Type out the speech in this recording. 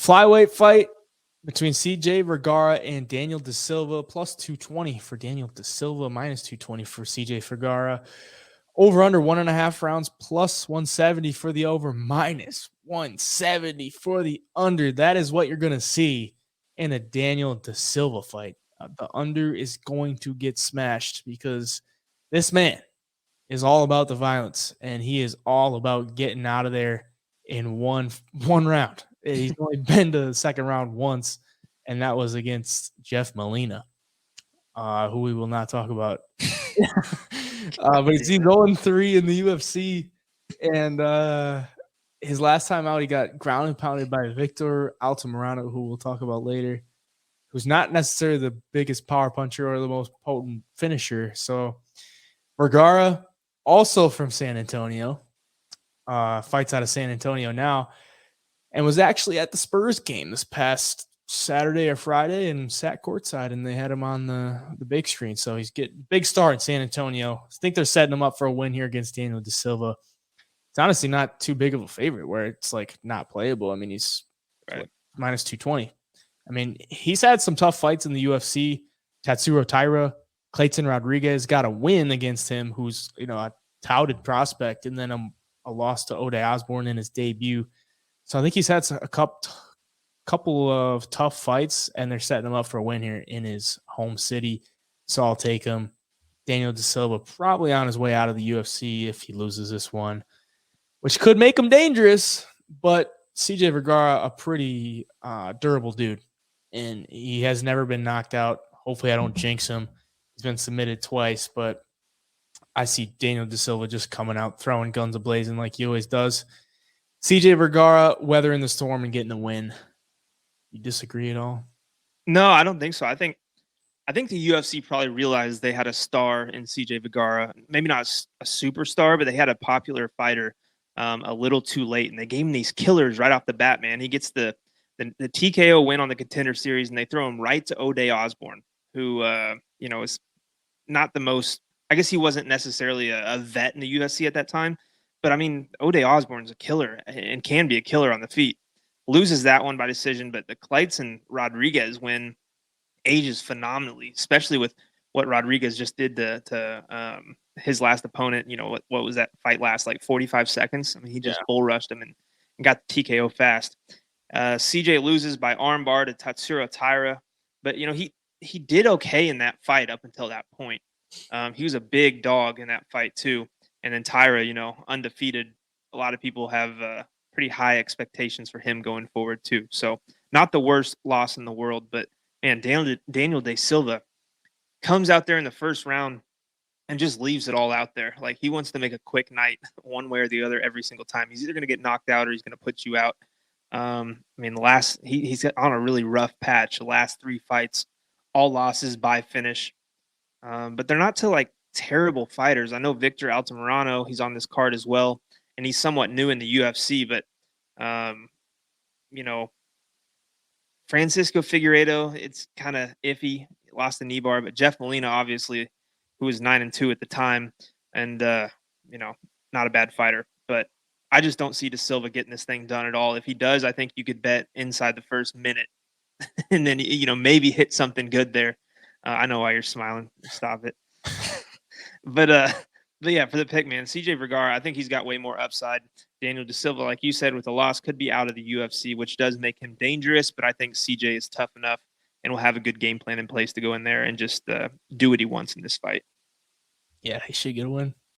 Flyweight fight between CJ Vergara and Daniel De Silva, plus 220 for Daniel De Silva, minus 220 for CJ Vergara. Over under 1.5 rounds, plus 170 for the over, minus 170 for the under. That is what you're going to see in a Daniel De Silva fight. The under is going to get smashed because this man is all about the violence, and he is all about getting out of there in one round. He's only been to the second round once, and that was against Jeff Molina, who we will not talk about. But he's 0-3 in the UFC, and his last time out, he got ground and pounded by Victor Altamirano, who we'll talk about later, who's not necessarily the biggest power puncher or the most potent finisher. So Vergara, also from San Antonio, fights out of San Antonio now, and was actually at the Spurs game this past Saturday or Friday and sat courtside, and they had him on the big screen. So he's getting big star in San Antonio. I think they're setting him up for a win here against Daniel De Silva. It's honestly not too big of a favorite where it's like not playable. I mean, he's right. Minus 220. I mean, he's had some tough fights in the UFC. Tatsuro Taira, Clayton Rodriguez got a win against him, who's, a touted prospect, and then a loss to Ode Osborne in his debut. So I think he's had a couple of tough fights, and they're setting him up for a win here in his home city. So I'll take him. Daniel De Silva probably on his way out of the UFC if he loses this one, which could make him dangerous. But CJ Vergara, a pretty durable dude, and he has never been knocked out. Hopefully I don't jinx him. He's been submitted twice, but I see Daniel De Silva just coming out, throwing guns a-blazing like he always does. CJ Vergara weathering the storm and getting the win. You disagree at all? No, I don't think so. I think the UFC probably realized they had a star in CJ Vergara. Maybe not a superstar, but they had a popular fighter a little too late, and they gave him these killers right off the bat, man. He gets the TKO win on the Contender Series, and they throw him right to Ode Osborne, who is not the most. I guess he wasn't necessarily a vet in the UFC at that time, but I mean, Ode Osborne's a killer and can be a killer on the feet. Loses that one by decision, but the Clayton Rodriguez win ages phenomenally, especially with what Rodriguez just did to his last opponent. What was that fight last, like 45 seconds? I mean, he just bull rushed him and got the TKO fast. CJ loses by armbar to Tatsuro Taira, but he did okay in that fight up until that point. He was a big dog in that fight too, and then Taira, undefeated. A lot of people have pretty high expectations for him going forward too. So not the worst loss in the world, but man, Daniel De Silva comes out there in the first round and just leaves it all out there. Like, he wants to make a quick night one way or the other every single time. He's either going to get knocked out or he's going to put you out. I mean, he's on a really rough patch. The last 3 fights, all losses by finish. But they're not to like terrible fighters. I know Victor Altamirano, he's on this card as well, and he's somewhat new in the UFC, but Francisco Figueiredo, it's kind of iffy. Lost the knee bar, but Jeff Molina, obviously, who was 9-2 at the time, and not a bad fighter. But I just don't see De Silva getting this thing done at all. If he does, I think you could bet inside the first minute, and then maybe hit something good there. I know why you're smiling. Stop it. But yeah, for the pick, man, CJ Vergara, I think he's got way more upside. Daniel De Silva, like you said, with the loss, could be out of the UFC, which does make him dangerous. But I think CJ is tough enough and will have a good game plan in place to go in there and just do what he wants in this fight. Yeah, he should get a win.